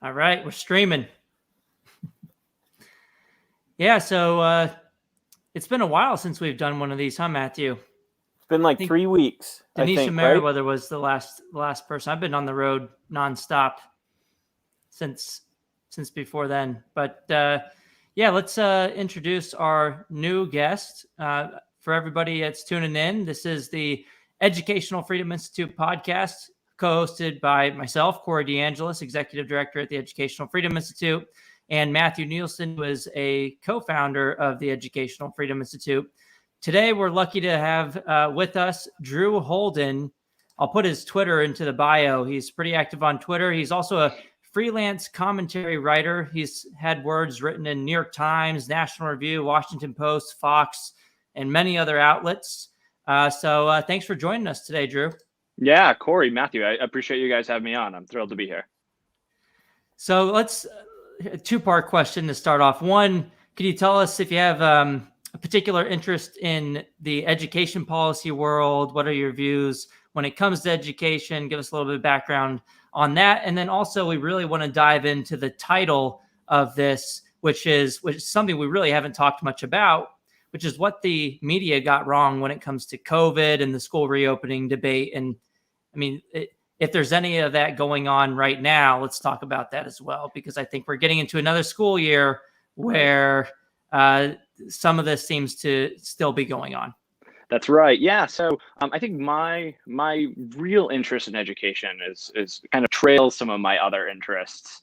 All right, we're streaming. Yeah, so it's been a while since we've done one of these, huh, Matthew? It's been like 3 weeks, Denise I think, Merriweather right? was the last person. I've been on the road nonstop since before then. But yeah, let's introduce our new guest. For everybody that's tuning in, this is the Educational Freedom Institute podcast, co-hosted by myself, Corey DeAngelis, Executive Director at the Educational Freedom Institute, and Matthew Nielsen, who is a co-founder of the Educational Freedom Institute. Today, we're lucky to have with us Drew Holden. I'll put his Twitter into the bio. He's pretty active on Twitter. He's also a freelance commentary writer. He's had words written in New York Times, National Review, Washington Post, Fox, and many other outlets. So thanks for joining us today, Drew. Yeah, Corey, Matthew, I appreciate you guys having me on. I'm thrilled to be here. So let's a two-part question to start off. One, could you tell us if you have a particular interest in the education policy world? What are your views when it comes to education? Give us a little bit of background on that. And then also, we really want to dive into the title of this, which is something we really haven't talked much about, which is what the media got wrong when it comes to COVID and the school reopening debate. And I mean, if there's any of that going on right now, let's talk about that as well, because I think we're getting into another school year where some of this seems to still be going on. That's right. Yeah. So I think my real interest in education is kind of trails some of my other interests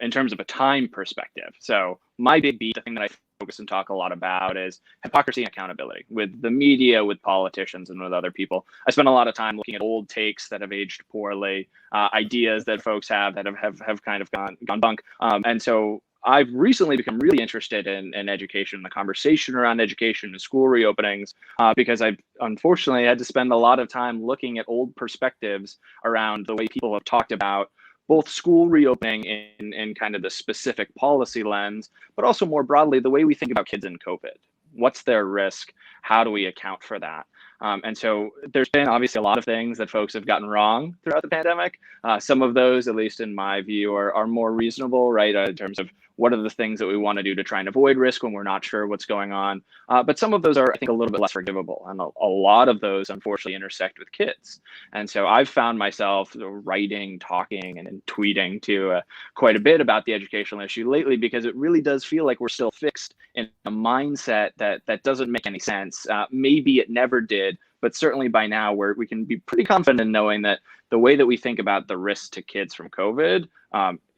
in terms of a time perspective. So my big beat, the thing that I focus and talk a lot about, is hypocrisy and accountability with the media, with politicians, and with other people. I spend a lot of time looking at old takes that have aged poorly, ideas that folks have that have kind of gone bunk. And so I've recently become really interested in education, the conversation around education and school reopenings, because I've unfortunately had to spend a lot of time looking at old perspectives around the way people have talked about both school reopening in kind of the specific policy lens, but also more broadly, the way we think about kids in COVID. What's their risk? How do we account for that? And so there's been obviously a lot of things that folks have gotten wrong throughout the pandemic. Some of those, at least in my view, are more reasonable, right? In terms of what are the things that we want to do to try and avoid risk when we're not sure what's going on. But some of those are, I think, a little bit less forgivable. And a lot of those, unfortunately, intersect with kids. And so I've found myself writing, talking, and tweeting to quite a bit about the educational issue lately, because it really does feel like we're still fixed in a mindset that doesn't make any sense. Maybe it never did, but certainly by now we can be pretty confident in knowing that the way that we think about the risks to kids from COVID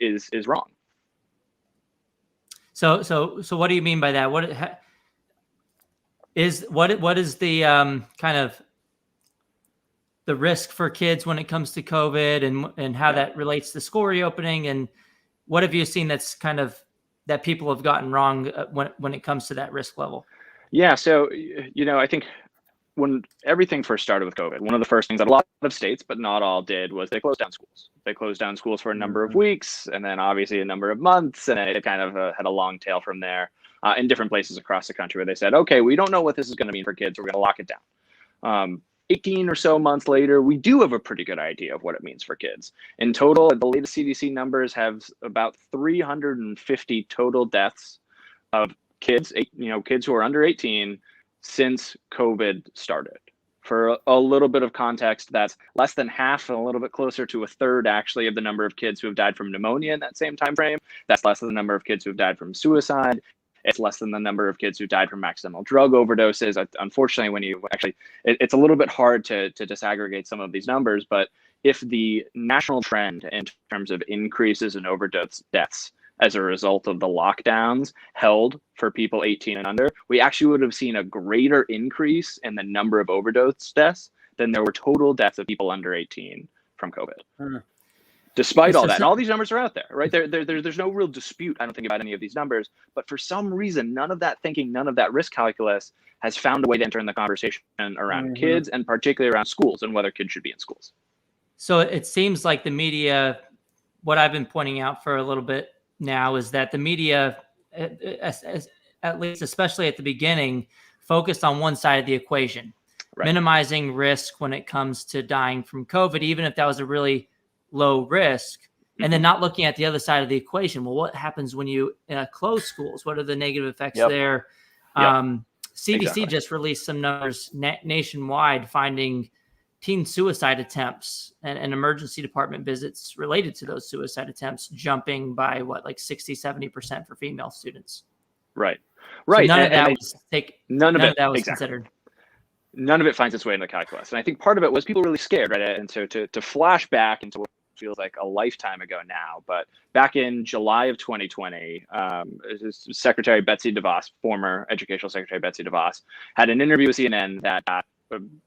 is wrong. So what do you mean by that? What is the kind of the risk for kids when it comes to COVID and how that relates to school reopening, and what have you seen that's kind of that people have gotten wrong when it comes to that risk level? Yeah, so I think when everything first started with COVID, one of the first things that a lot of states, but not all, did was they closed down schools. They closed down schools for a number of weeks, and then obviously a number of months, and it kind of had a long tail from there in different places across the country where they said, okay, we don't know what this is going to mean for kids. We're going to lock it down. 18 or so months later, we do have a pretty good idea of what it means for kids. In total, the latest CDC numbers have about 350 total deaths of kids, kids who are under 18, since COVID started. For a little bit of context, that's less than half, and a little bit closer to a third, actually, of the number of kids who have died from pneumonia in that same time frame. That's less than the number of kids who have died from suicide. It's less than the number of kids who died from accidental drug overdoses. Unfortunately, it's a little bit hard to disaggregate some of these numbers, but if the national trend in terms of increases in overdose deaths as a result of the lockdowns held for people 18 and under, we actually would have seen a greater increase in the number of overdose deaths than there were total deaths of people under 18 from COVID. Despite all that, and all these numbers are out there, right? There's no real dispute, I don't think, about any of these numbers. But for some reason, none of that thinking, none of that risk calculus has found a way to enter in the conversation around kids, and particularly around schools and whether kids should be in schools. So it seems like the media, what I've been pointing out for a little bit now, is that the media, at least especially at the beginning, focused on one side of the equation, right? Minimizing risk when it comes to dying from COVID, even if that was a really low risk. and then not looking at the other side of the equation. Well, what happens when you close schools? What are the negative effects there? CDC Exactly. just released some numbers nationwide finding teen suicide attempts and emergency department visits related to those suicide attempts jumping by 60-70% for female students. Right. So none of that was considered. None of it finds its way into the calculus. And I think part of it was people were really scared, right? And so to flash back into what feels like a lifetime ago now, but back in July of 2020, Secretary Betsy DeVos, former educational secretary Betsy DeVos, had an interview with CNN that got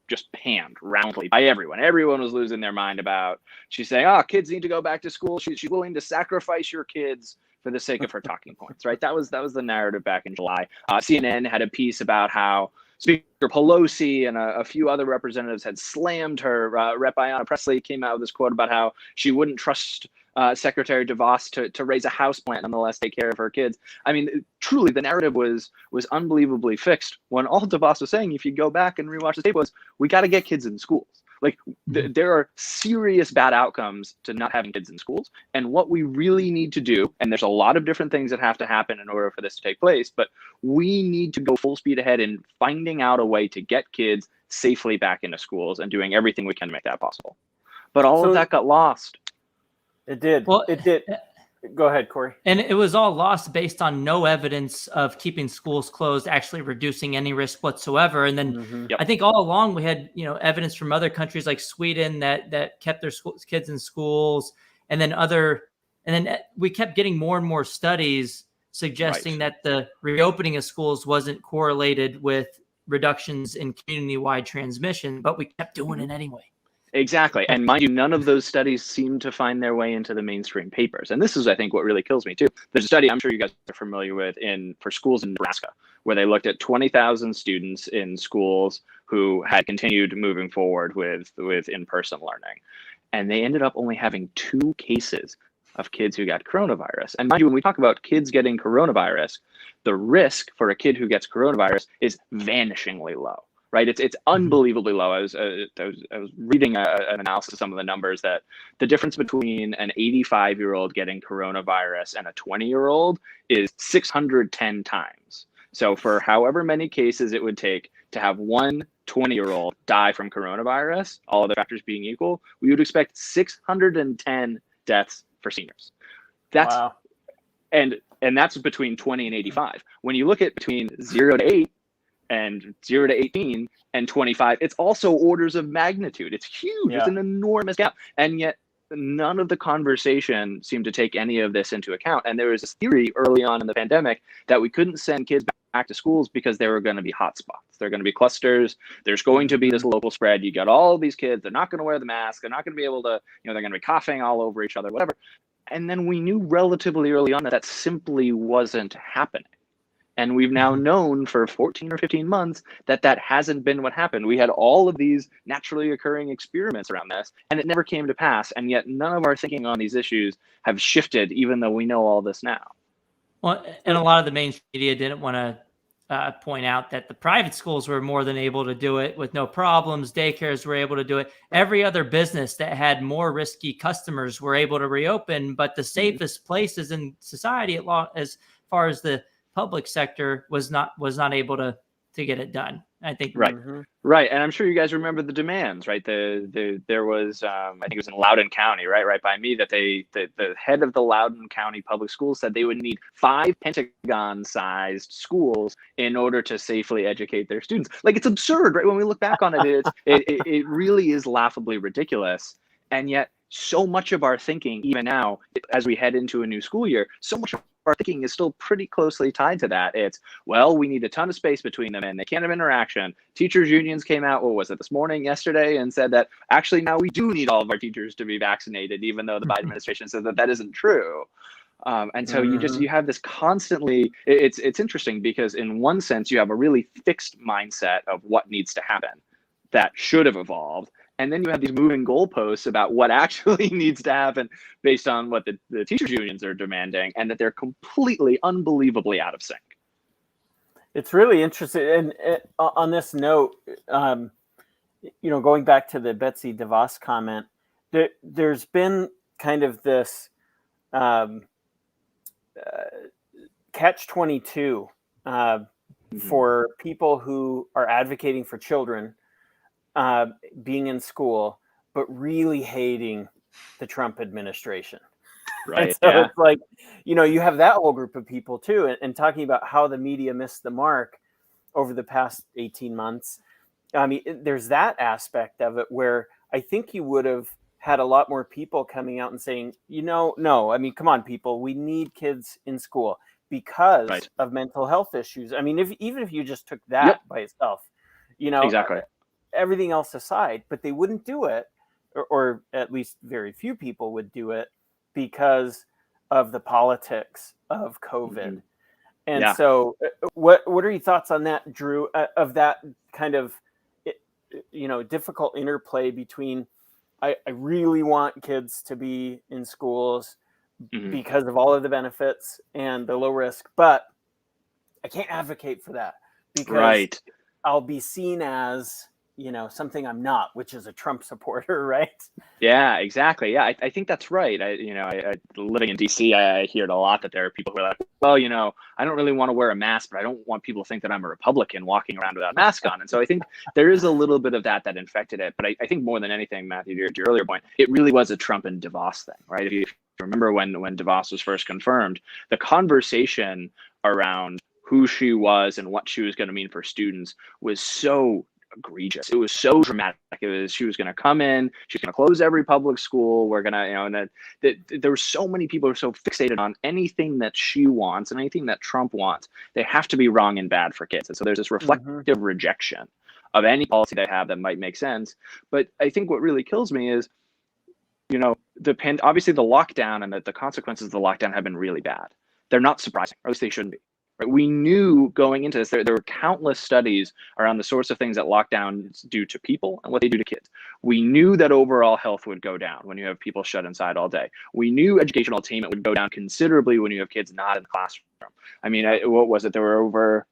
just panned roundly by everyone. Everyone was losing their mind about, she's saying, kids need to go back to school. She's willing to sacrifice your kids for the sake of her talking points, right? That was the narrative back in July. CNN had a piece about how Speaker Pelosi and a few other representatives had slammed her. Rep. Ayanna Pressley came out with this quote about how she wouldn't trust Secretary DeVos to raise a houseplant, nonetheless take care of her kids. I mean, truly, the narrative was unbelievably fixed when all DeVos was saying, if you go back and rewatch the tape, was we got to get kids in schools. Like there are serious bad outcomes to not having kids in schools. And what we really need to do, and there's a lot of different things that have to happen in order for this to take place, but we need to go full speed ahead in finding out a way to get kids safely back into schools and doing everything we can to make that possible. But all of that got lost. It did. Well, it did. Go ahead, Corey. And it was all lost based on no evidence of keeping schools closed actually reducing any risk whatsoever. And then I think all along we had, evidence from other countries like Sweden that kept their kids in schools, and then we kept getting more and more studies suggesting that the reopening of schools wasn't correlated with reductions in community-wide transmission, but we kept doing it anyway. Exactly. And mind you, none of those studies seem to find their way into the mainstream papers. And this is, I think, what really kills me, too. There's a study I'm sure you guys are familiar with for schools in Nebraska, where they looked at 20,000 students in schools who had continued moving forward with in-person learning. And they ended up only having 2 cases of kids who got coronavirus. And mind you, when we talk about kids getting coronavirus, the risk for a kid who gets coronavirus is vanishingly low. Right, it's unbelievably low. I was reading an analysis of some of the numbers that the difference between an 85-year-old getting coronavirus and a 20-year-old is 610 times. So for however many cases it would take to have one 20-year-old die from coronavirus, all other factors being equal, we would expect 610 deaths for seniors. That's wow. And that's between 20 and 85. When you look at between 0 to 8. And 0 to 18 and 25, it's also orders of magnitude. It's huge. Yeah. It's an enormous gap. And yet none of the conversation seemed to take any of this into account. And there was this theory early on in the pandemic that we couldn't send kids back to schools because there were going to be hotspots. There are going to be clusters. There's going to be this local spread. You got all of these kids. They're not going to wear the mask. They're not going to be able to, they're going to be coughing all over each other, whatever. And then we knew relatively early on that simply wasn't happening. And we've now known for 14 or 15 months that hasn't been what happened. We had all of these naturally occurring experiments around this, and it never came to pass. And yet none of our thinking on these issues have shifted, even though we know all this now. Well, and a lot of the mainstream media didn't want to point out that the private schools were more than able to do it with no problems. Daycares were able to do it. Every other business that had more risky customers were able to reopen, but the safest places in society, as far as the public sector, was not able to get it done. I think right, and I'm sure you guys remember the demands, right? There was I think it was in Loudoun County, right by me, that the head of the Loudoun County Public Schools said they would need 5 Pentagon-sized schools in order to safely educate their students. Like, it's absurd, right? When we look back on it, it really is laughably ridiculous, and yet so much of our thinking, even now, as we head into a new school year, so much of our thinking is still pretty closely tied to that. It's, well, we need a ton of space between them and they can't have interaction. Teachers unions came out, yesterday, and said that actually now we do need all of our teachers to be vaccinated, even though the Biden administration says that isn't true. And so you have this constantly, it's interesting because in one sense you have a really fixed mindset of what needs to happen that should have evolved. And then you have these moving goalposts about what actually needs to happen based on what the teachers unions are demanding, and that they're completely, unbelievably out of sync. It's really interesting. And on this note, going back to the Betsy DeVos comment, there's been kind of this um, catch-22 for people who are advocating for children being in school, but really hating the Trump administration. Right. And so it's like, you have that whole group of people too, and talking about how the media missed the mark over the past 18 months. I mean, there's that aspect of it where I think you would have had a lot more people coming out and saying, no, I mean, come on, people, we need kids in school because of mental health issues. I mean, even if you just took that by itself, Exactly. everything else aside, but they wouldn't do it, or at least very few people would do it because of the politics of COVID. And so what are your thoughts on that, Drew, of that kind of, difficult interplay between, I really want kids to be in schools because of all of the benefits and the low risk, but I can't advocate for that because I'll be seen as, something I'm not, which is a Trump supporter, right? Yeah, exactly. Yeah, I think that's right. I living in DC, I hear it a lot that there are people who are like, well, I don't really want to wear a mask, but I don't want people to think that I'm a Republican walking around without a mask on. And so I think there is a little bit of that infected it. But I think more than anything, Matthew, to your earlier point, it really was a Trump and DeVos thing, right? If you remember when DeVos was first confirmed, the conversation around who she was and what she was going to mean for students was so egregious. It was so dramatic. It was, she was going to come in, she's going to close every public school. We're going to, and there were so many people who are so fixated on anything that she wants and anything that Trump wants. They have to be wrong and bad for kids. And so there's this reflective rejection of any policy they have that might make sense. But I think what really kills me is, obviously the lockdown and the consequences of the lockdown have been really bad. They're not surprising, or at least they shouldn't be. Right? We knew going into this, there were countless studies around the sorts of things that lockdowns do to people and what they do to kids. We knew that overall health would go down when you have people shut inside all day. We knew educational attainment would go down considerably when you have kids not in the classroom. I mean, what was it? There were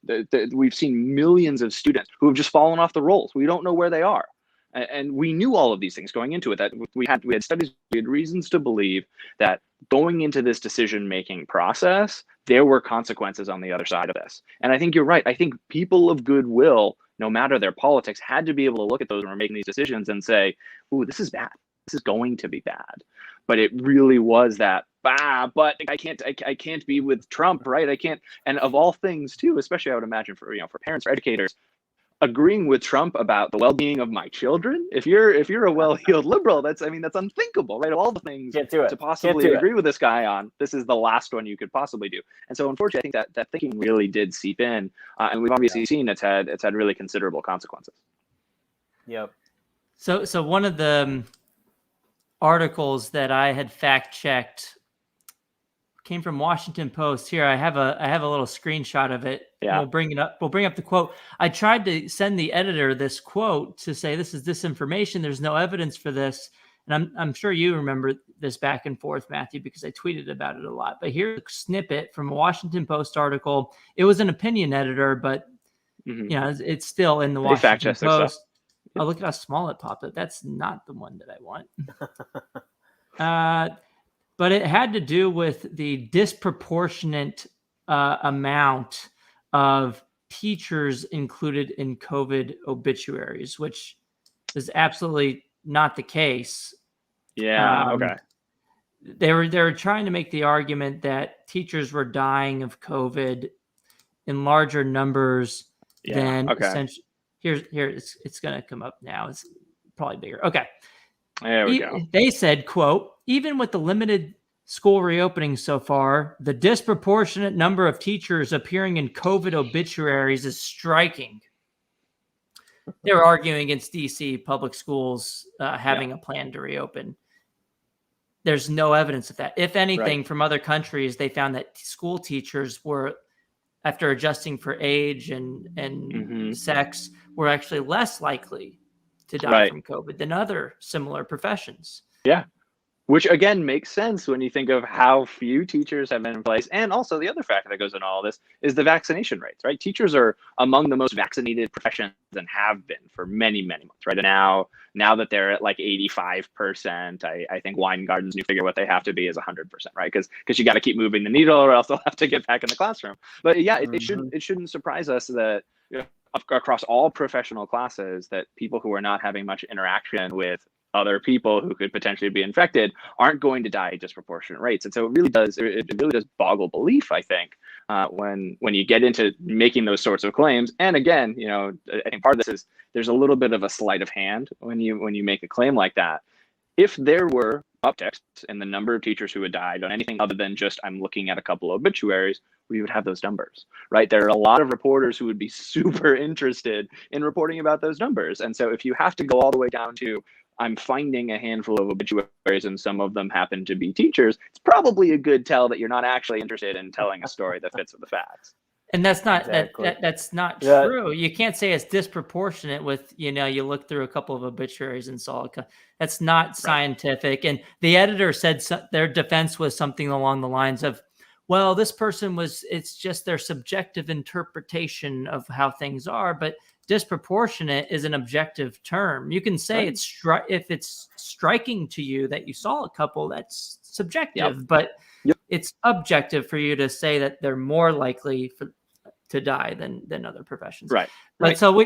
we've seen millions of students who have just fallen off the rolls. We don't know where they are. And we knew all of these things going into it, that we had studies, we had reasons to believe that going into this decision-making process, there were consequences on the other side of this. And I think you're right. I think people of goodwill, no matter their politics, had to be able to look at those when we're making these decisions and say, ooh, this is bad. This is going to be bad. But it really was that, but I can't be with Trump, right? I can't. And of all things too, especially I would imagine for parents, for educators, agreeing with Trump about the well-being of my children. If you're a well-heeled liberal, that's unthinkable, right? Of all the things to possibly agree with this guy on, this is the last one you could possibly do. And so unfortunately, I think that thinking really did seep in, and we've obviously seen it's had really considerable consequences. Yep. So one of the articles that I had fact-checked came from Washington Post. Here, I have a little screenshot of it. Yeah. We'll bring it up. We'll bring up the quote. I tried to send the editor this quote to say this is disinformation. There's no evidence for this. And I'm sure you remember this back and forth, Matthew, because I tweeted about it a lot. But here's a snippet from a Washington Post article. It was an opinion editor, but it's still in the Washington Post. Oh, look at how small it popped up. That's not the one that I want. But it had to do with the disproportionate amount of teachers included in COVID obituaries, which is absolutely not the case. Yeah. Okay. They were trying to make the argument that teachers were dying of COVID in larger numbers than essentially. Here it's going to come up now. It's probably bigger. Okay. There we go. They said, quote, even with the limited school reopening so far, the disproportionate number of teachers appearing in COVID obituaries is striking. They were arguing against DC public schools having a plan to reopen. There's no evidence of that. If anything, from other countries, they found that school teachers were, after adjusting for age and sex, were actually less likely to die from COVID than other similar professions. Yeah. Which again makes sense when you think of how few teachers have been in place. And also the other factor that goes into all this is the vaccination rates, right? Teachers are among the most vaccinated professions and have been for many, many months, right? And now that they're at like 85%, I think Weingarten's new figure, what they have to be is 100%, right? Because you got to keep moving the needle or else they'll have to get back in the classroom. But yeah, it shouldn't surprise us that, you know, across all professional classes, that people who are not having much interaction with other people who could potentially be infected aren't going to die at disproportionate rates. And so it really does boggle belief, I think, when you get into making those sorts of claims. And again, you know, I think part of this is there's a little bit of a sleight of hand when you make a claim like that. If there were upticks in the number of teachers who had died on anything other than just I'm looking at a couple of obituaries, we would have those numbers, right? There are a lot of reporters who would be super interested in reporting about those numbers. And so if you have to go all the way down to I'm finding a handful of obituaries and some of them happen to be teachers, it's probably a good tell that you're not actually interested in telling a story that fits with the facts. And that's not that's not true. You can't say it's disproportionate with, you know, you look through a couple of obituaries and saw that's not scientific. And the editor said their defense was something along the lines of, well, this person it's just their subjective interpretation of how things are, but disproportionate is an objective term. You can say if it's striking to you that you saw a couple, that's subjective, but it's objective for you to say that they're more likely to die than other professions. Right. But so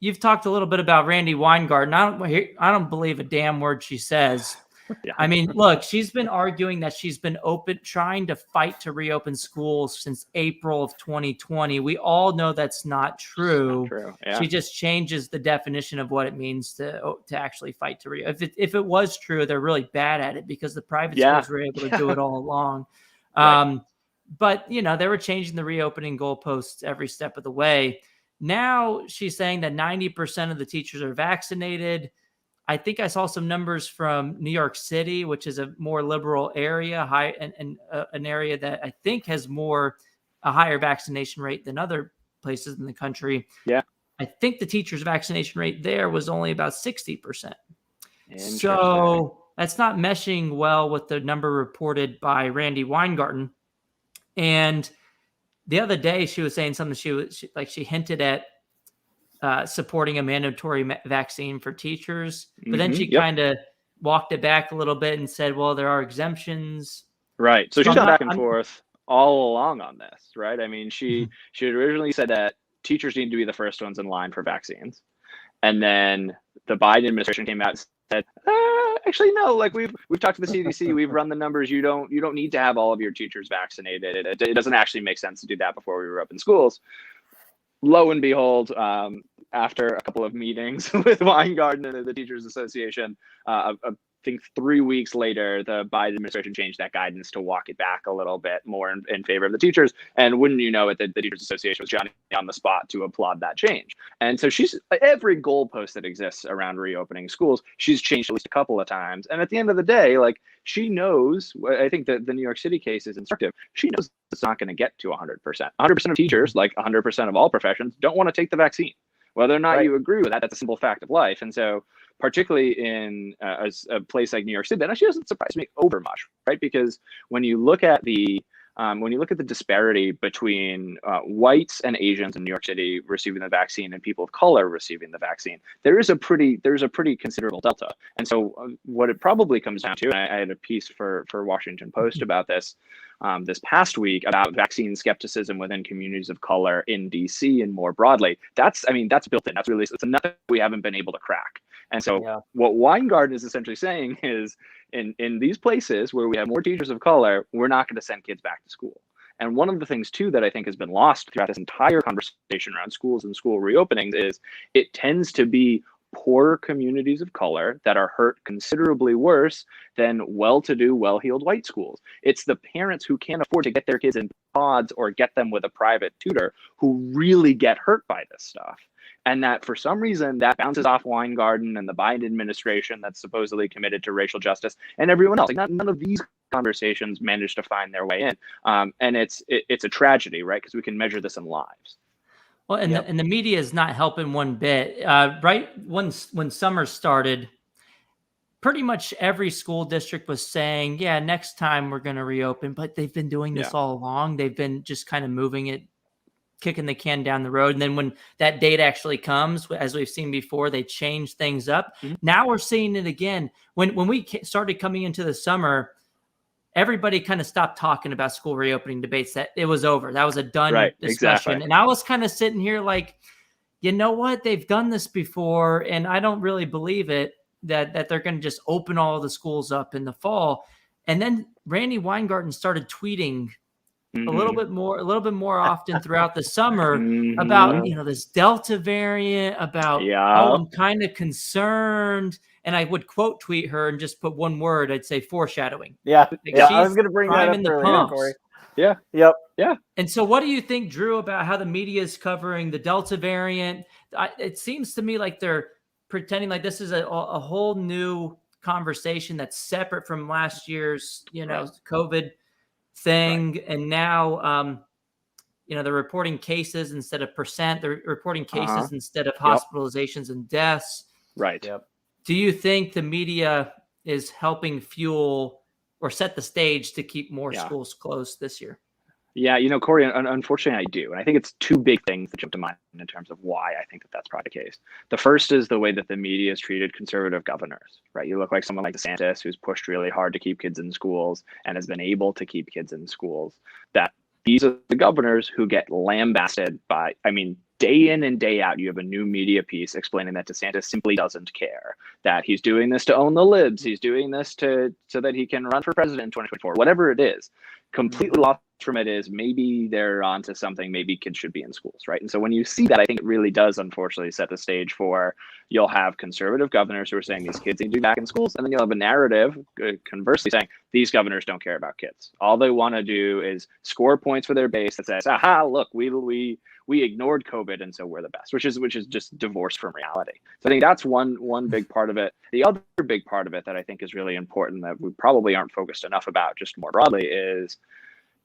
you've talked a little bit about Randi Weingarten. I don't believe a damn word she says. Yeah. I mean, look, she's been arguing that she's been trying to fight to reopen schools since April of 2020. We all know that's not true. Yeah. She just changes the definition of what it means to actually fight to reopen. If it was true, they're really bad at it because the private schools were able to do it all along. Right. But, you know, they were changing the reopening goalposts every step of the way. Now she's saying that 90% of the teachers are vaccinated. I think I saw some numbers from New York City, which is a more liberal area, an area that I think has a higher vaccination rate than other places in the country. Yeah. I think the teachers' vaccination rate there was only about 60%. So that's not meshing well with the number reported by Randi Weingarten. And the other day she was saying something, she hinted at supporting a mandatory vaccine for teachers, but then she kind of walked it back a little bit and said, well, there are exemptions. Right. So she's gone back and forth all along on this, right? I mean, she had originally said that teachers need to be the first ones in line for vaccines. And then the Biden administration came out and said, actually, no, like we've talked to the CDC, we've run the numbers. You don't need to have all of your teachers vaccinated. It doesn't actually make sense to do that before we reopen schools. Lo and behold, after a couple of meetings with Weingarten and the Teachers Association, I think 3 weeks later, the Biden administration changed that guidance to walk it back a little bit more in favor of the teachers. And wouldn't you know it, the Teachers Association was Johnny on the spot to applaud that change. And so she's every goalpost that exists around reopening schools, she's changed at least a couple of times. And at the end of the day, like she knows, I think that the New York City case is instructive. She knows it's not going to get to 100%. 100% of teachers, like 100% of all professions, don't want to take the vaccine. Whether or not you agree with that, that's a simple fact of life. And so particularly in a place like New York City, that actually doesn't surprise me over much, right? Because when you look at the disparity between whites and Asians in New York City receiving the vaccine and people of color receiving the vaccine, there's a pretty considerable delta. And so what it probably comes down to, and I had a piece for Washington Post about this this past week about vaccine skepticism within communities of color in DC and more broadly. That's built in. It's a nut that we haven't been able to crack. And so what Weingarten is essentially saying is in these places where we have more teachers of color, we're not going to send kids back to school. And one of the things, too, that I think has been lost throughout this entire conversation around schools and school reopenings is it tends to be poorer communities of color that are hurt considerably worse than well-to-do, well-heeled white schools. It's the parents who can't afford to get their kids in pods or get them with a private tutor who really get hurt by this stuff. And that for some reason that bounces off Weingarten and the Biden administration that's supposedly committed to racial justice and everyone else. Like none of these conversations manage to find their way in. And it's a tragedy, right? Because we can measure this in lives. Well, and the media is not helping one bit. Right when summer started, pretty much every school district was saying, yeah, next time we're going to reopen, but they've been doing this all along. They've been just kind of moving it, kicking the can down the road. And then when that date actually comes, as we've seen before, they change things up. Mm-hmm. Now we're seeing it again. When we started coming into the summer, everybody kind of stopped talking about school reopening debates. That it was over. That was a done discussion. Exactly. And I was kind of sitting here like, you know what? They've done this before, and I don't really believe it that they're going to just open all the schools up in the fall. And then Randi Weingarten started tweeting a little bit more often throughout the summer about, this Delta variant, about, I'm kind of concerned. And I would quote tweet her and just put one word. I'd say foreshadowing. Yeah. Like I was going to bring that up earlier, Corey. Yeah. Yep. Yeah. And so what do you think, Drew, about how the media is covering the Delta variant? It seems to me like they're pretending like this is a whole new conversation that's separate from last year's, COVID thing. Right. And now, they're reporting cases instead of percent. They're reporting cases instead of hospitalizations and deaths. Right. Yep. Do you think the media is helping fuel or set the stage to keep more schools closed this year? Yeah, Corey, unfortunately I do. And I think it's two big things that jump to mind in terms of why I think that that's probably the case. The first is the way that the media has treated conservative governors, right? You look like someone like DeSantis, who's pushed really hard to keep kids in schools and has been able to keep kids in schools. That these are the governors who get lambasted by, day in and day out, you have a new media piece explaining that DeSantis simply doesn't care, that he's doing this to own the libs, he's doing this so that he can run for president in 2024, whatever it is. Completely lost from it is maybe they're onto something, maybe kids should be in schools, right? And so when you see that, I think it really does unfortunately set the stage for, you'll have conservative governors who are saying these kids need to be back in schools, and then you'll have a narrative conversely saying these governors don't care about kids. All they want to do is score points for their base that says, aha, look, we ignored COVID, and so we're the best, which is just divorced from reality. So I think that's one big part of it. The other big part of it that I think is really important that we probably aren't focused enough about just more broadly is,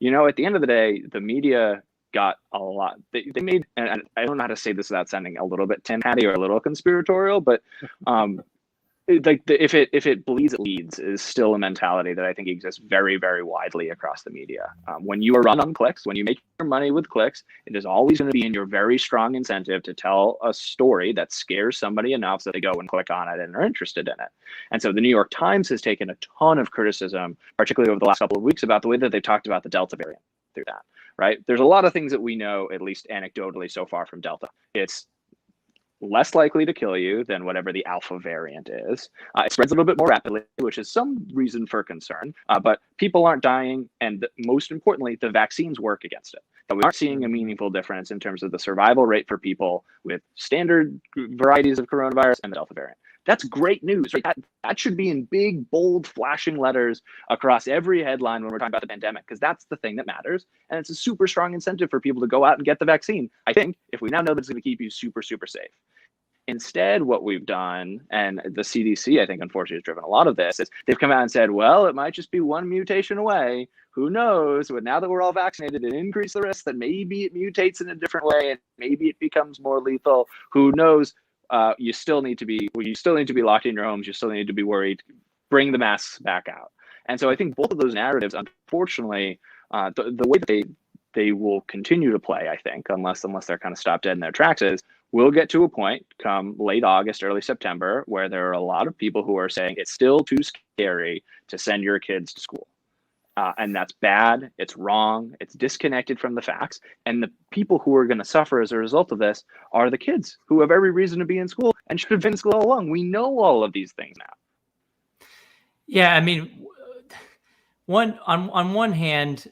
at the end of the day, the media got a lot. They made, and I don't know how to say this without sounding a little bit Tim Hattie or a little conspiratorial, but if it bleeds, it leads is still a mentality that I think exists very, very widely across the media. When you are run on clicks, when you make your money with clicks, it is always going to be in your very strong incentive to tell a story that scares somebody enough so they go and click on it and are interested in it. And so the New York Times has taken a ton of criticism, particularly over the last couple of weeks, about the way that they've talked about the Delta variant through that, right? There's a lot of things that we know, at least anecdotally so far, from Delta. It's less likely to kill you than whatever the alpha variant is. It spreads a little bit more rapidly, which is some reason for concern, but people aren't dying. And most importantly, the vaccines work against it. But we aren't seeing a meaningful difference in terms of the survival rate for people with standard varieties of coronavirus and the Delta variant. That's great news, right? That should be in big, bold, flashing letters across every headline when we're talking about the pandemic, because that's the thing that matters. And it's a super strong incentive for people to go out and get the vaccine, I think, if we now know that it's going to keep you super, super safe. Instead, what we've done, and the CDC, I think, unfortunately, has driven a lot of this, is they've come out and said, well, it might just be one mutation away. Who knows? But now that we're all vaccinated, it increases the risk that maybe it mutates in a different way and maybe it becomes more lethal. Who knows? You still need to be locked in your homes. You still need to be worried. Bring the masks back out. And so I think both of those narratives, unfortunately, the way that they will continue to play, I think, unless they're kind of stopped dead in their tracks, is we'll get to a point come late August, early September, where there are a lot of people who are saying it's still too scary to send your kids to school. And that's bad, it's wrong, it's disconnected from the facts. And the people who are going to suffer as a result of this are the kids who have every reason to be in school and should have been in school all along. We know all of these things now. Yeah, I mean, on one hand,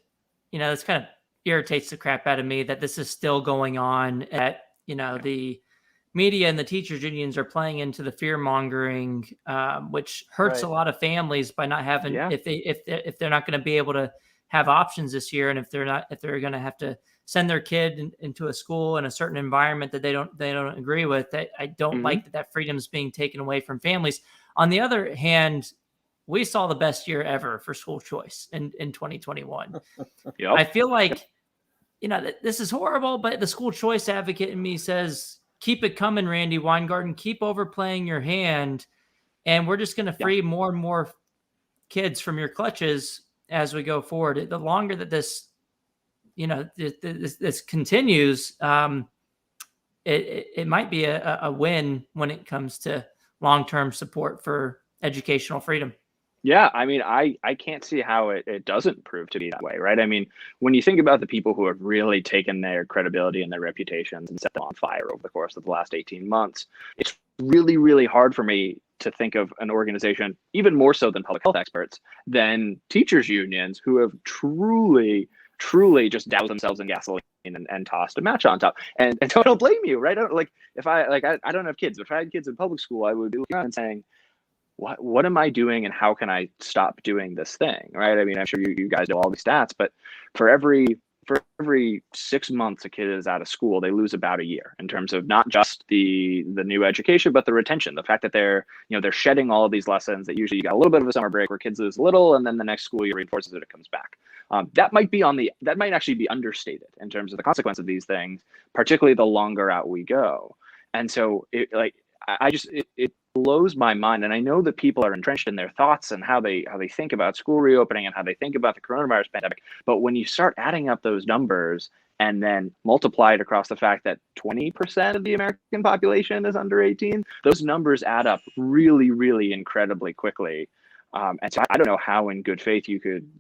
this kind of irritates the crap out of me that this is still going on at, the media and the teachers unions are playing into the fear mongering, which hurts a lot of families by not having, if they're not going to be able to have options this year. And if they're going to have to send their kid into a school in a certain environment that they don't agree with, I don't like that freedom is being taken away from families. On the other hand, we saw the best year ever for school choice in 2021. Yep. I feel like, this is horrible, but the school choice advocate in me says, keep it coming, Randi Weingarten, keep overplaying your hand. And we're just going to free more and more kids from your clutches as we go forward. The longer that this, this continues, it might be a win when it comes to long-term support for educational freedom. Yeah, I mean, I can't see how it doesn't prove to be that way, right? I mean, when you think about the people who have really taken their credibility and their reputations and set them on fire over the course of the last 18 months, it's really, really hard for me to think of an organization, even more so than public health experts, than teachers' unions who have truly just doused themselves in gasoline and tossed a match on top. And don't blame you, right? I don't have kids, but if I had kids in public school, I would be looking around and saying, what am I doing and how can I stop doing this thing, right? I mean, I'm sure you guys know all these stats, but for every 6 months a kid is out of school, they lose about a year in terms of not just the new education, but the retention, the fact that they're shedding all of these lessons that usually you got a little bit of a summer break where kids lose a little, and then the next school year reinforces it comes back. That might actually be understated in terms of the consequence of these things, particularly the longer out we go. And so it blows my mind. And I know that people are entrenched in their thoughts and how they think about school reopening and how they think about the coronavirus pandemic. But when you start adding up those numbers and then multiply it across the fact that 20% of the American population is under 18, those numbers add up really, really incredibly quickly. And so I don't know how in good faith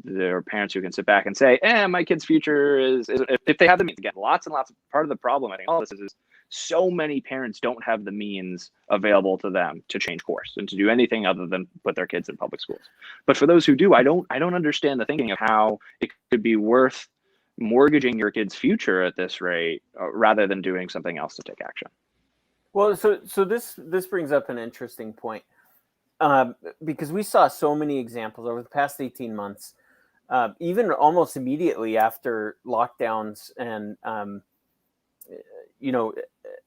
there are parents who can sit back and say, my kid's future is if they have the means. Again, lots and lots of part of the problem, I think all this is so many parents don't have the means available to them to change course and to do anything other than put their kids in public schools. But for those who do, I don't understand the thinking of how it could be worth mortgaging your kid's future at this rate rather than doing something else to take action. Well, so this brings up an interesting point. Because we saw so many examples over the past 18 months, even almost immediately after lockdowns and,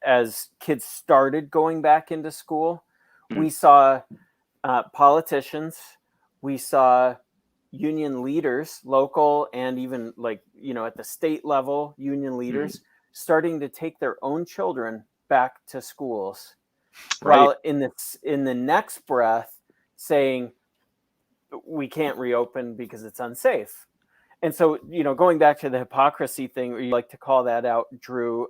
as kids started going back into school, we saw politicians, we saw union leaders, local and even at the state level, union leaders starting to take their own children back to schools. Right. While in the next breath saying we can't reopen because it's unsafe. And so, going back to the hypocrisy thing, or you like to call that out, Drew,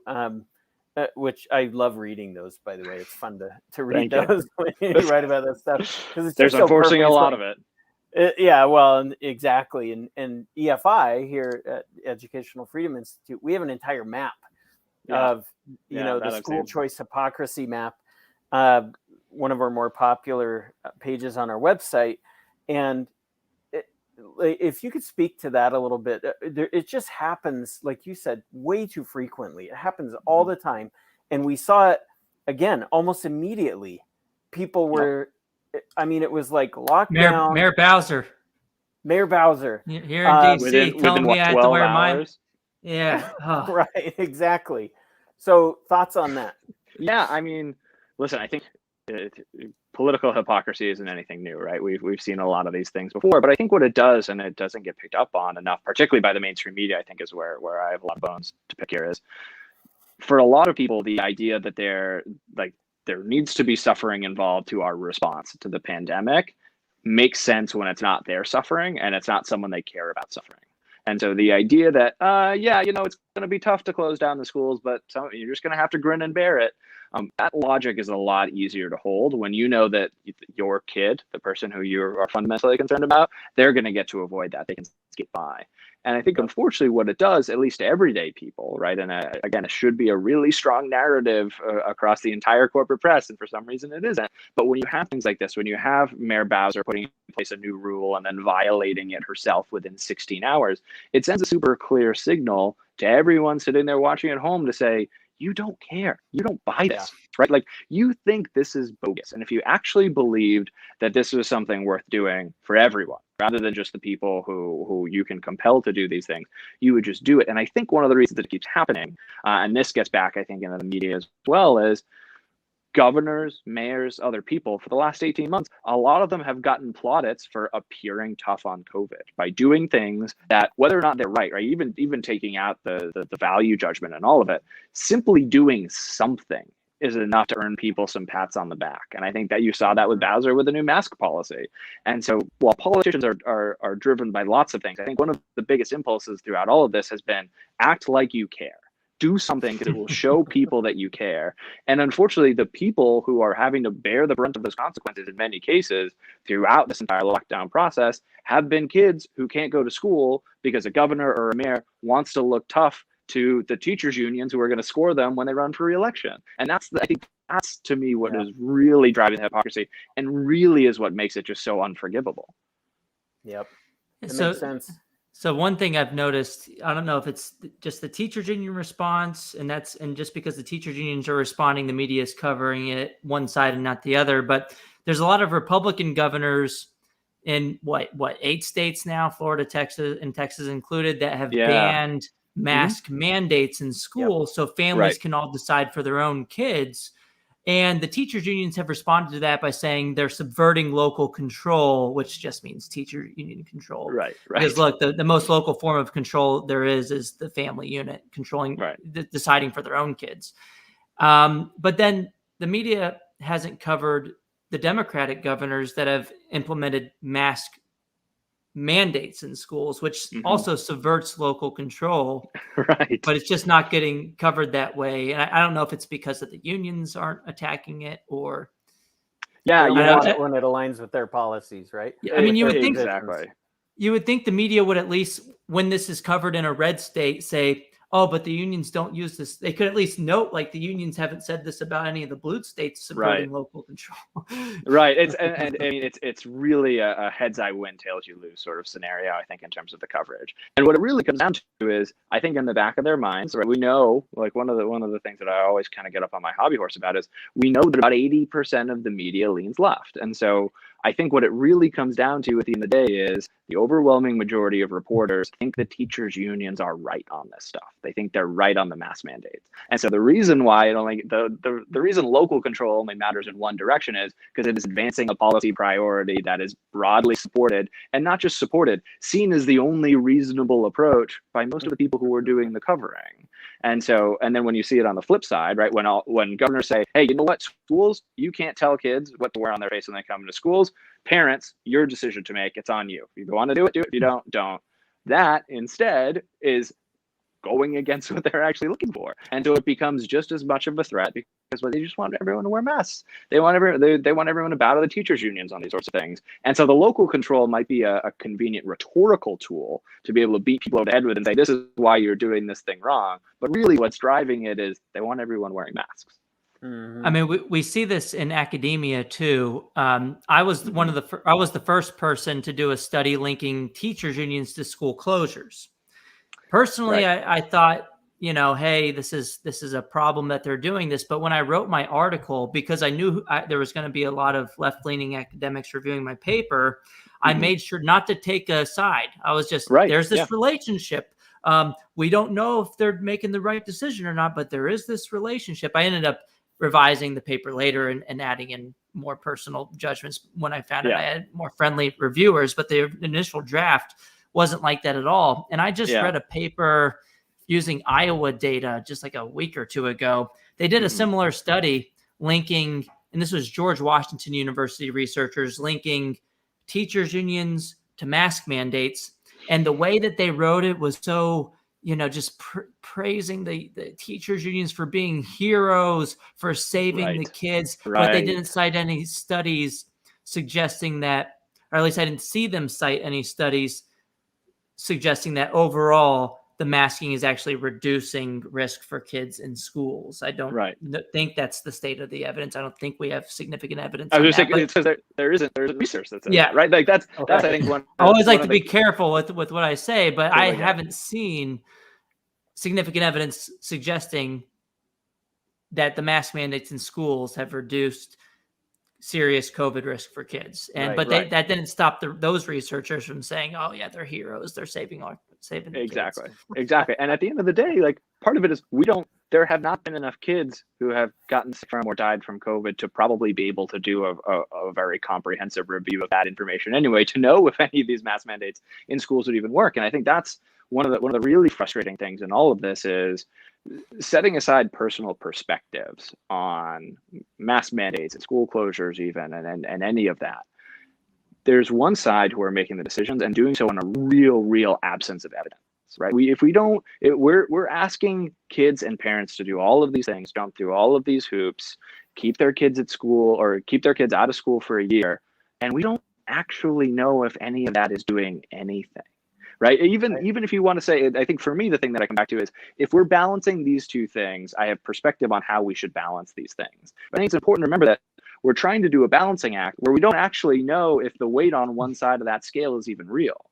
which I love reading those, by the way. It's fun to read those when you write about that stuff. Because there's unfortunately a lot of it. Yeah, well, exactly. And EFI here at Educational Freedom Institute, we have an entire map of, the school choice hypocrisy map. One of our more popular pages on our website. And if you could speak to that a little bit, it just happens, like you said, way too frequently. It happens all the time. And we saw it again, almost immediately. People were, it was like lockdown. Mayor Bowser here in DC telling me I had to wear mine. Yeah. Oh. Right. Exactly. So thoughts on that? Yeah. I mean, listen, I think political hypocrisy isn't anything new, right? We've seen a lot of these things before, but I think what it does, and it doesn't get picked up on enough, particularly by the mainstream media, I think is where I have a lot of bones to pick here, is for a lot of people, the idea that there needs to be suffering involved to our response to the pandemic makes sense when it's not their suffering and it's not someone they care about suffering. And so the idea that, it's going to be tough to close down the schools, but you're just going to have to grin and bear it. That logic is a lot easier to hold when you know that your kid, the person who you are fundamentally concerned about, they're going to get to avoid that. They can skip by. And I think, unfortunately, what it does, at least to everyday people, right? And again, it should be a really strong narrative across the entire corporate press. And for some reason, it isn't. But when you have things like this, when you have Mayor Bowser putting in place a new rule and then violating it herself within 16 hours, it sends a super clear signal to everyone sitting there watching at home to say, you don't care. You don't buy this, right? Like, you think this is bogus. And if you actually believed that this was something worth doing for everyone, rather than just the people who you can compel to do these things, you would just do it. And I think one of the reasons that it keeps happening, and this gets back, I think, into the media as well, is governors, mayors, other people for the last 18 months, a lot of them have gotten plaudits for appearing tough on COVID by doing things that, whether or not they're right, even taking out the value judgment and all of it, simply doing something is enough to earn people some pats on the back. And I think that you saw that with Bowser with the new mask policy. And so while politicians are driven by lots of things, I think one of the biggest impulses throughout all of this has been act like you care. Do something because it will show people that you care. And unfortunately, the people who are having to bear the brunt of those consequences in many cases throughout this entire lockdown process have been kids who can't go to school because a governor or a mayor wants to look tough to the teachers unions who are going to score them when they run for re-election. And I think that's to me what is really driving the hypocrisy and really is what makes it just so unforgivable. Yep. That So- makes sense. So one thing I've noticed, I don't know if it's just the teachers union response, and just because the teachers unions are responding, the media is covering it one side and not the other. But there's a lot of Republican governors in what 8 states now, Florida, Texas, and Texas included, that have banned mask mandates in schools, so families can all decide for their own kids. And the teachers unions have responded to that by saying they're subverting local control, which just means teacher union control. Right. Because look, the most local form of control there is the family unit controlling, deciding for their own kids. But then the media hasn't covered the Democratic governors that have implemented mask mandates in schools, which also subverts local control. Right. But it's just not getting covered that way. And I don't know if it's because that the unions aren't attacking it or. Yeah, you know, know, when it aligns with their policies, right? I mean, you would think exactly. You would think the media would at least, when this is covered in a red state, say, oh, but the unions don't use this. They could at least note, like, the unions haven't said this about any of the blue states subverting local control. Right. It's and I mean it's really a heads I win, tails you lose sort of scenario, I think, in terms of the coverage. And what it really comes down to is, I think in the back of their minds, right, we know, like one of the things that I always kind of get up on my hobby horse about is we know that about 80% of the media leans left. And so I think what it really comes down to at the end of the day is the overwhelming majority of reporters think the teachers unions are right on this stuff. They think they're right on the mask mandates. And so the reason why the reason local control only matters in one direction is because it is advancing a policy priority that is broadly supported, and not just supported, seen as the only reasonable approach by most of the people who are doing the covering. And then when you see it on the flip side, right, when governors say, hey, you know what, schools, you can't tell kids what to wear on their face when they come into schools. Parents, your decision to make, it's on you. If you want to do it, do it. If you don't. That instead is going against what they're actually looking for. And so it becomes just as much of a threat because they just want everyone to wear masks. They want everyone to bow to the teachers unions on these sorts of things. And so the local control might be a convenient rhetorical tool to be able to beat people over the head with and say, this is why you're doing this thing wrong. But really what's driving it is they want everyone wearing masks. I mean, we see this in academia too. I was I was the first person to do a study linking teachers unions to school closures. Personally, I thought, hey, this is a problem that they're doing this. But when I wrote my article, because I knew there was going to be a lot of left-leaning academics reviewing my paper, I made sure not to take a side. I was just, there's this relationship. We don't know if they're making the right decision or not, but there is this relationship. I ended up revising the paper later and adding in more personal judgments when I found out I had more friendly reviewers, but the initial draft wasn't like that at all. And I just read a paper using Iowa data just like a week or two ago. They did a similar study linking, and this was George Washington University researchers linking teachers unions to mask mandates. And the way that they wrote it was so, just praising the teachers unions for being heroes, for saving the kids. But they didn't cite any studies suggesting that, or at least I didn't see them cite any studies suggesting that overall the masking is actually reducing risk for kids in schools. I don't think that's the state of the evidence. I don't think we have significant evidence. I was just saying, because there's research that says that, right? Like that's I think one. I always like to be careful with what I say, but I haven't seen significant evidence suggesting that the mask mandates in schools have reduced serious COVID risk for kids. And that didn't stop those researchers from saying, "Oh yeah, they're heroes. They're saving exactly, kids." Exactly. And at the end of the day, like part of it is there have not been enough kids who have gotten sick from or died from COVID to probably be able to do a very comprehensive review of that information anyway, to know if any of these mask mandates in schools would even work. And I think that's one of the really frustrating things in all of this is setting aside personal perspectives on mask mandates and school closures even, and any of that. There's one side who are making the decisions and doing so in a real absence of evidence, right? We're asking kids and parents to do all of these things, jump through all of these hoops, keep their kids at school or keep their kids out of school for a year. And we don't actually know if any of that is doing anything, right? Even if you want to say, I think for me, the thing that I come back to is if we're balancing these two things, I have perspective on how we should balance these things. But I think it's important to remember that we're trying to do a balancing act where we don't actually know if the weight on one side of that scale is even real.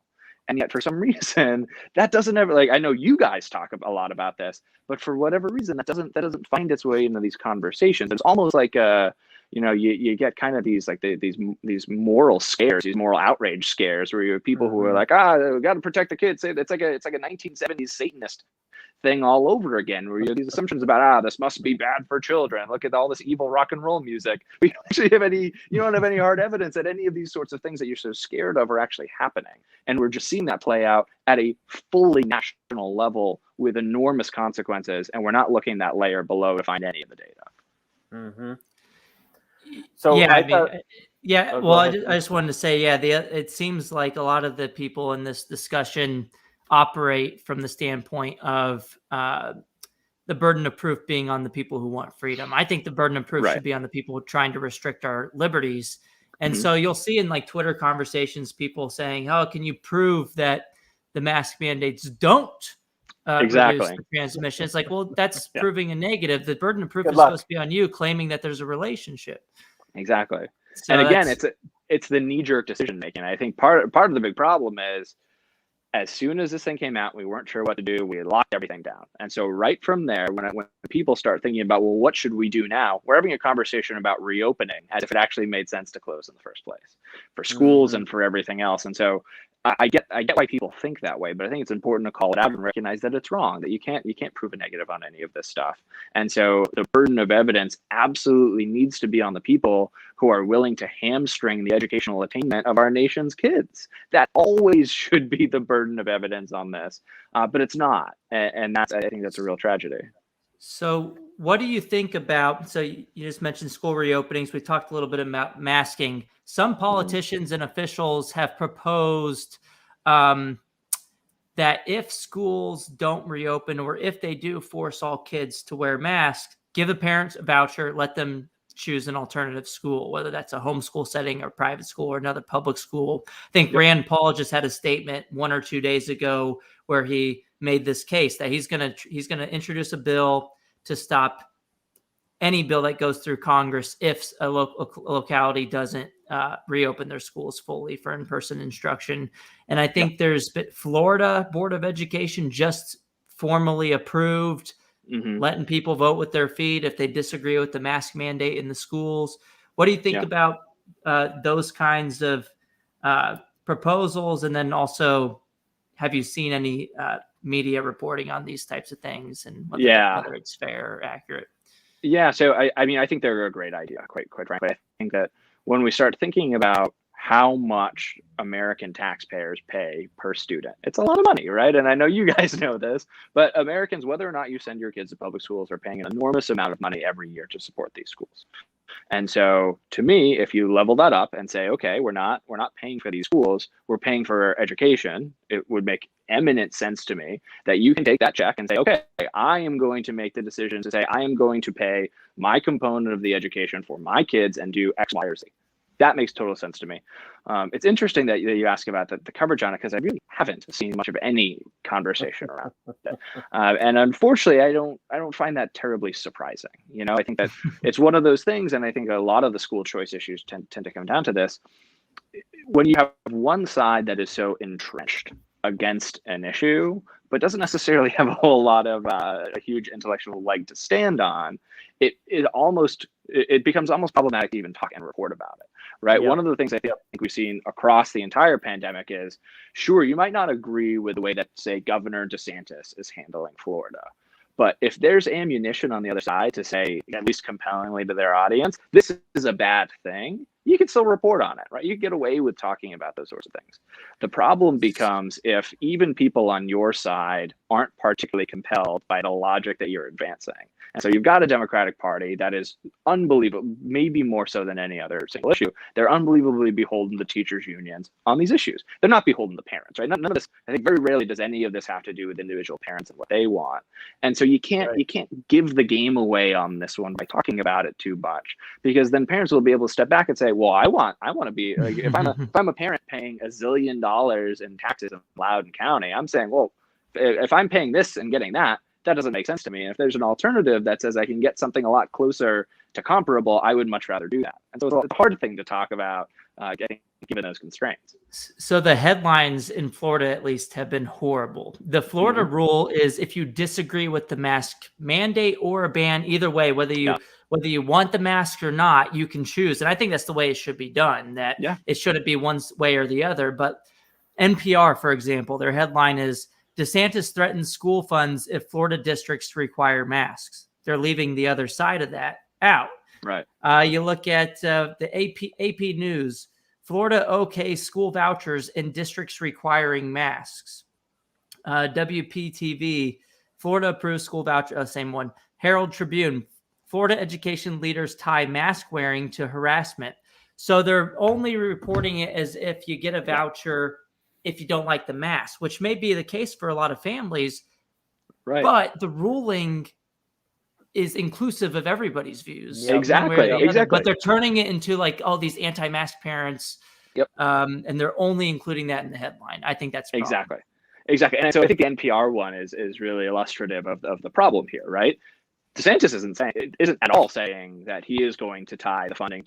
And yet for some reason, that doesn't ever, like, I know you guys talk a lot about this, but for whatever reason, that doesn't find its way into these conversations. It's almost like you get kind of these like these moral scares, these moral outrage scares, where you have people who are like, we got to protect the kids. It's like a 1970s Satanist thing all over again, where you have these assumptions about this must be bad for children. Look at all this evil rock and roll music. We don't actually have you don't have any hard evidence that any of these sorts of things that you're so scared of are actually happening. And we're just seeing that play out at a fully national level with enormous consequences, and we're not looking that layer below to find any of the data. Mm-hmm. So yeah, well, I just wanted to say, it seems like a lot of the people in this discussion operate from the standpoint of the burden of proof being on the people who want freedom. I think the burden of proof should be on the people trying to restrict our liberties. And so you'll see in like Twitter conversations, people saying, "Oh, can you prove that the mask mandates don't reduce the transmission?" It's like, well, that's proving a negative. The burden of proof is supposed to be on you, claiming that there's a relationship. Exactly. So and again, it's the knee-jerk decision making. I think part of the big problem is, as soon as this thing came out, we weren't sure what to do. We locked everything down. And so right from there, when people start thinking about, well, what should we do now? We're having a conversation about reopening as if it actually made sense to close in the first place for schools and for everything else. And so I get why people think that way, but I think it's important to call it out and recognize that it's wrong, that you can't prove a negative on any of this stuff. And so the burden of evidence absolutely needs to be on the people who are willing to hamstring the educational attainment of our nation's kids. That always should be the burden of evidence on this, but it's not. And I think that's a real tragedy. So what do you think about, so you just mentioned school reopenings. We talked a little bit about masking. Some politicians and officials have proposed that if schools don't reopen, or if they do force all kids to wear masks, give the parents a voucher, let them choose an alternative school, whether that's a homeschool setting or private school or another public school. I think Rand Paul just had a statement 1 or 2 days ago where he made this case that he's going to introduce a bill to stop any bill that goes through Congress if a locality doesn't reopen their schools fully for in-person instruction. And I think there's Florida Board of Education just formally approved letting people vote with their feet if they disagree with the mask mandate in the schools. What do you think about those kinds of proposals? And then also, have you seen any media reporting on these types of things and whether it's fair or accurate? Yeah, so I mean, I think they're a great idea, quite frankly. I think that when we start thinking about how much American taxpayers pay per student, it's a lot of money, right? And I know you guys know this, but Americans, whether or not you send your kids to public schools, are paying an enormous amount of money every year to support these schools. And so to me, if you level that up and say, okay, we're not paying for these schools, we're paying for education, it would make eminent sense to me that you can take that check and say, okay, I am going to make the decision to say, I am going to pay my component of the education for my kids and do X, Y, or Z. That makes total sense to me. It's interesting that you ask about the coverage on it, because I really haven't seen much of any conversation around it. And unfortunately, I don't find that terribly surprising. You know, I think that it's one of those things, and I think a lot of the school choice issues tend to come down to this. When you have one side that is so entrenched against an issue, but doesn't necessarily have a whole lot of a huge intellectual leg to stand on, it becomes almost problematic to even talk and report about it, right? One of the things I think we've seen across the entire pandemic is, sure, you might not agree with the way that, say, Governor DeSantis is handling Florida, but if there's ammunition on the other side to say, at least compellingly to their audience, this is a bad thing, you can still report on it, right? You get away with talking about those sorts of things. The problem becomes if even people on your side aren't particularly compelled by the logic that you're advancing. And so you've got a Democratic Party that is unbelievable, maybe more so than any other single issue. They're unbelievably beholden to teachers' unions on these issues. They're not beholden to parents, right? None of this, I think very rarely does any of this have to do with individual parents and what they want. And so you can't give the game away on this one by talking about it too much, because then parents will be able to step back and say, well, I want to be like, if I'm a parent paying $1 zillion in taxes in Loudoun County, I'm saying, well, if I'm paying this and getting that doesn't make sense to me. And if there's an alternative that says I can get something a lot closer to comparable, I would much rather do that. And so it's a hard thing to talk about given those constraints. So the headlines in Florida, at least, have been horrible. The Florida rule is if you disagree with the mask mandate or a ban, either way, whether you want the mask or not, you can choose. And I think that's the way it should be done, that it shouldn't be one way or the other. But NPR, for example, their headline is, DeSantis threatens school funds if Florida districts require masks. They're leaving the other side of that out. Right. You look at the AP News, Florida okay school vouchers in districts requiring masks. WPTV, Florida approves school voucher, same one. Herald Tribune, Florida education leaders tie mask wearing to harassment. So they're only reporting it as if you get a voucher if you don't like the mask, which may be the case for a lot of families. Right. But the ruling is inclusive of everybody's views. Exactly. But they're turning it into like, oh, these anti-mask parents. And they're only including that in the headline. I think that's exactly. And so I think the NPR one is really illustrative of the problem here, right? DeSantis isn't at all saying that he is going to tie the funding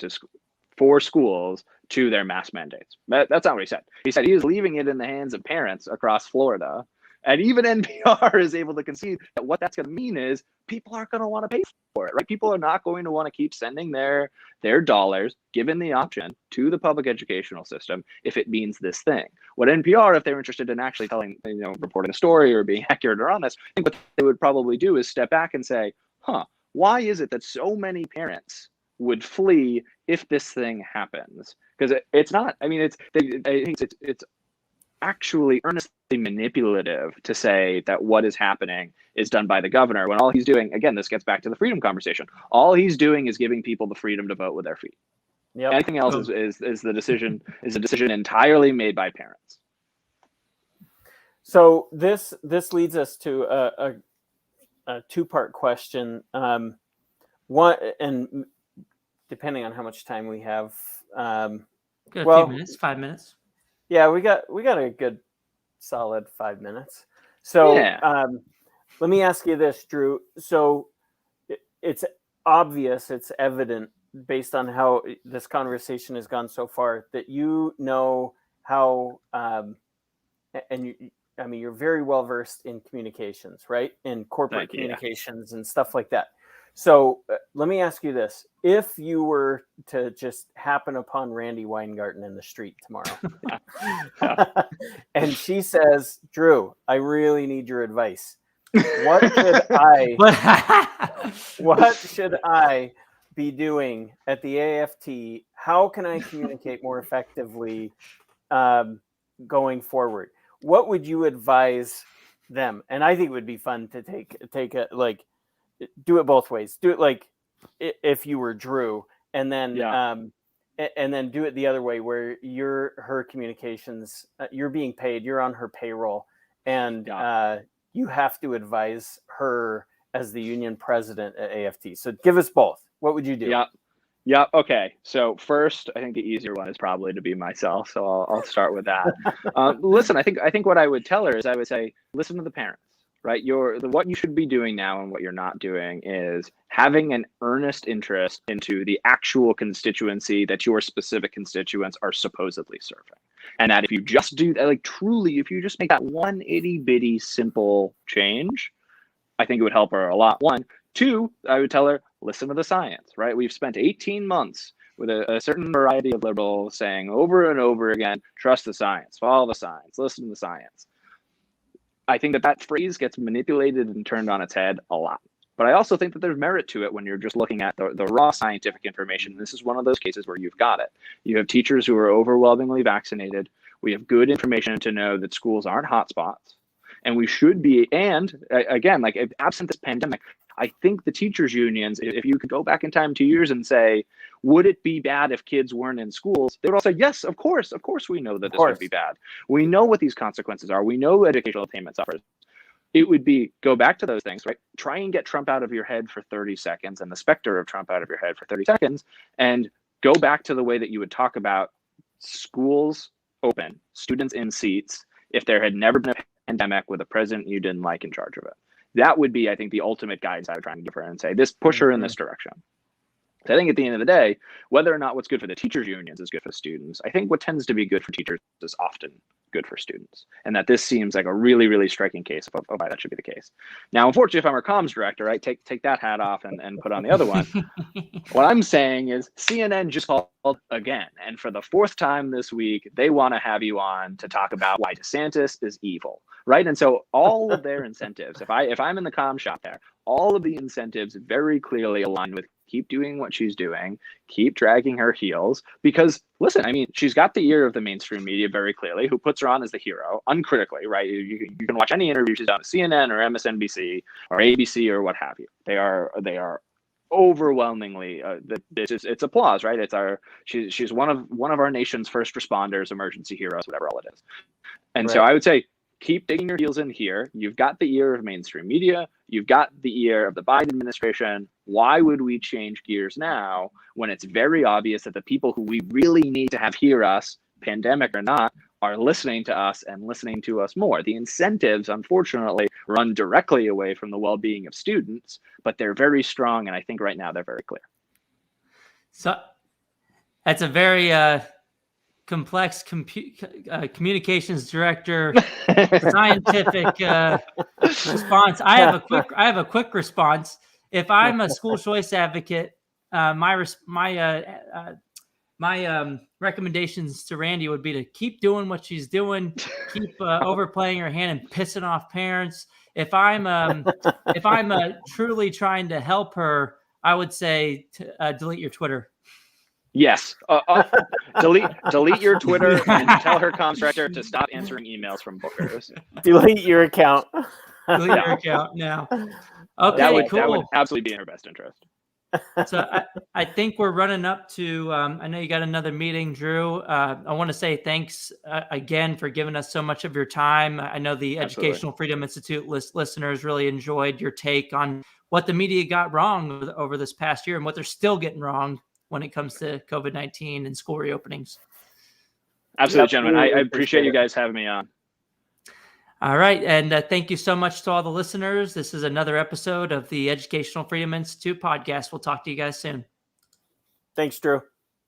for schools to their mask mandates. That's not what he said. He said he is leaving it in the hands of parents across Florida. And even NPR is able to concede that what that's going to mean is people aren't going to want to pay for it, right? People are not going to want to keep sending their dollars, given the option, to the public educational system if it means this thing. What NPR, if they were interested in actually reporting a story or being accurate or honest, I think what they would probably do is step back and say, why is it that so many parents would flee if this thing happens? Because it's not, I think it's actually earnestly manipulative to say that what is happening is done by the governor, when all he's doing, again, this gets back to the freedom conversation, all he's doing is giving people the freedom to vote with their feet. Anything else is the decision is a decision entirely made by parents. So this leads us to a two-part question. One, and depending on how much time we have, a few minutes, 5 minutes. Yeah, we got a good solid 5 minutes. So let me ask you this, Drew. So it's obvious, it's evident based on how this conversation has gone so far that you know how, you're very well versed in communications, right? In corporate communications and stuff like that. So let me ask you this. If you were to just happen upon Randi Weingarten in the street tomorrow and she says, Drew, I really need your advice. What should I be doing at the AFT? How can I communicate more effectively going forward? What would you advise them? And I think it would be fun to take a do it both ways. Do it like if you were Drew, and then do it the other way where you're her communications. You're being paid. You're on her payroll, and you have to advise her as the union president at AFT. So give us both. What would you do? Yeah. Okay. So first, I think the easier one is probably to be myself. So I'll start with that. Listen, I think what I would tell her is I would say, listen to the parents. Right, what you should be doing now and what you're not doing is having an earnest interest into the actual constituency that your specific constituents are supposedly serving. And that if you just do that, if you just make that one itty bitty simple change, I think it would help her a lot. One. Two, I would tell her, listen to the science, right? We've spent 18 months with a certain variety of liberals saying over and over again, trust the science, follow the science, listen to the science. I think that phrase gets manipulated and turned on its head a lot But I also think that there's merit to it when you're just looking at the raw scientific information. This is one of those cases where you've got it. You have teachers who are overwhelmingly vaccinated. We have good information to know that schools aren't hotspots. And we should be, and again, like absent this pandemic, I think the teachers unions, if you could go back in time 2 years and say, would it be bad if kids weren't in schools? They would all say, yes, of course we know that this would be bad. We know what these consequences are. We know educational attainment suffers. It would be, go back to those things, right? Try and get Trump out of your head for 30 seconds and the specter of Trump out of your head for 30 seconds, and go back to the way that you would talk about schools open, students in seats, if there had never been a pandemic with a president you didn't like in charge of it. That would be, I think, the ultimate guidance I would try and give her and say, this push her in this direction. So I think at the end of the day, whether or not what's good for the teachers unions is good for students, I think what tends to be good for teachers is often good for students. And that this seems like a really, really striking case of why that should be the case. Now, unfortunately, if I'm our comms director, right, take that hat off and put on the other one. What I'm saying is CNN just called again. And for the fourth time this week, they want to have you on to talk about why DeSantis is evil, right? And so all of their incentives, if I'm in the comm shop there, all of the incentives very clearly align with keep doing what she's doing, keep dragging her heels, because listen, I mean, she's got the ear of the mainstream media very clearly, who puts her on as the hero uncritically, right? You can watch any interview she's done at CNN or MSNBC or ABC or what have you. They are overwhelmingly it's applause, right? She's one of our nation's first responders, emergency heroes, whatever all it is. And so I would say, keep digging your heels in here. You've got the ear of mainstream media. You've got the ear of the Biden administration. Why would we change gears now when it's very obvious that the people who we really need to have hear us, pandemic or not, are listening to us and listening to us more? The incentives, unfortunately, run directly away from the well-being of students, but they're very strong. And I think right now they're very clear. So that's a very complex communications director scientific response. I have a quick response. If I'm a school choice advocate, my recommendations to Randi would be to keep doing what she's doing, keep overplaying her hand and pissing off parents. If I'm truly trying to help her, I would say to, delete your Twitter. Yes. Delete your Twitter and tell her comms director to stop answering emails from bookers. Delete your account. Delete your account now. Okay, cool. That would absolutely be in her best interest. So I think we're running up to, I know you got another meeting, Drew. I want to say thanks again for giving us so much of your time. I know the Educational Freedom Institute listeners really enjoyed your take on what the media got wrong over this past year and what they're still getting wrong when it comes to COVID-19 and school reopenings. Absolutely, gentlemen. I appreciate you guys having me on. All right. And thank you so much to all the listeners. This is another episode of the Educational Freedom Institute podcast. We'll talk to you guys soon. Thanks, Drew.